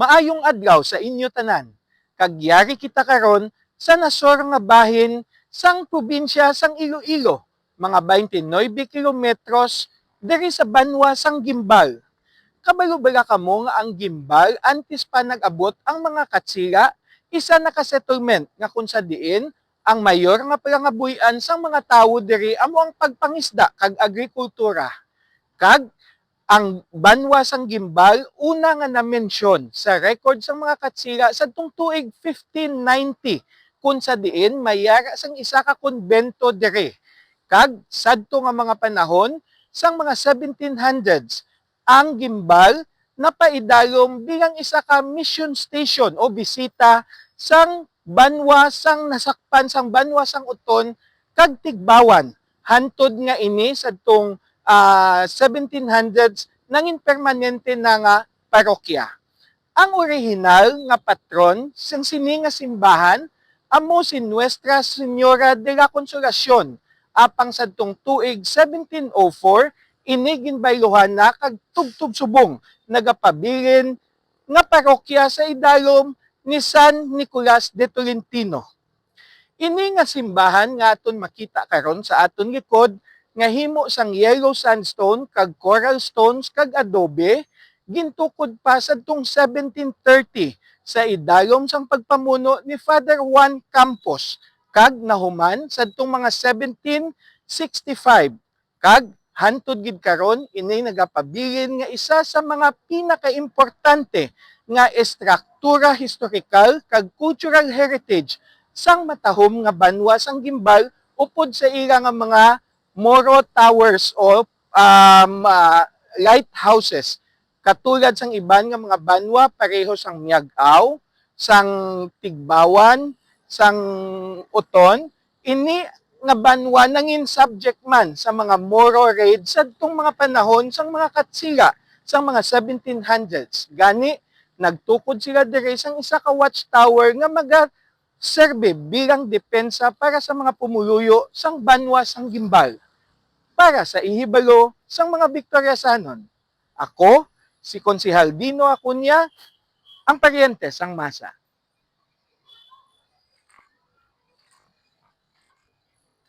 Maayong adlaw sa inyo tanan. Kagyari kita karon sa nasor nga bahin sang probinsya sang Iloilo, mga 29 kilometros diri sa banwa sang Gimbal. Kabalo-bala kamo nga ang Gimbal antes pa nag-abot ang mga Katsira, isa na ka settlement nga kung sa diin ang mayor nga palangabuyan sang mga tawo diri amo ang pagpangisda kag agrikultura. Kag ang banwa sang Gimbal una nga na-mention sa record sang mga Katsira sa tuig 1590 kung sa diin mayara sang isa ka konbento diri. Kag sadto nga mga panahon sang mga 1700s ang Gimbal napaidalom bilang isa ka mission station o bisita sang banwa sang nasakpan sang banwa sang Uton kag Tigbawan. Hantod nga ini sadtong 1700s nangin permanente na nga parokya. Ang original nga patron sang sini nga simbahan amo si Nuestra Señora de la Consolacion. Apang sadtong tuig 1704 ini ginbaylohan na kag tubtub subong nagapabilin nga parokya sa idalom ni San Nicolas de Tolentino. Ini nga simbahan nga aton makita karon sa aton likod nga himo sang yellow sandstone kag coral stones kag adobe gintukod pa sadtong 1730 sa idalom sang pagpamuno ni Father Juan Campos kag nahuman sadtong mga 1765 kag hantod gid karon ini nagapabilin nga isa sa mga pinakaimportante nga estruktura historical kag cultural heritage sang matahom nga banwa sang Gimbal upod sa ila nga mga Moro Towers o lighthouses. Katulad sang iban nga mga banwa pareho sang Miag-aw, sang Tigbawan, sang Uton, ini nga banwa nangin subject man sa mga Moro raid sadtong mga panahon sang mga Katsira sang mga 1700s. Gani nagtukod sila diri sang isa ka watchtower nga serbe bilang depensa para sa mga pumuluyo sang banwa sang Gimbal. Para sa ihibalo sang mga Victoriasanon, ako, si Konsehal Dino Acuña, ang paryente sang masa.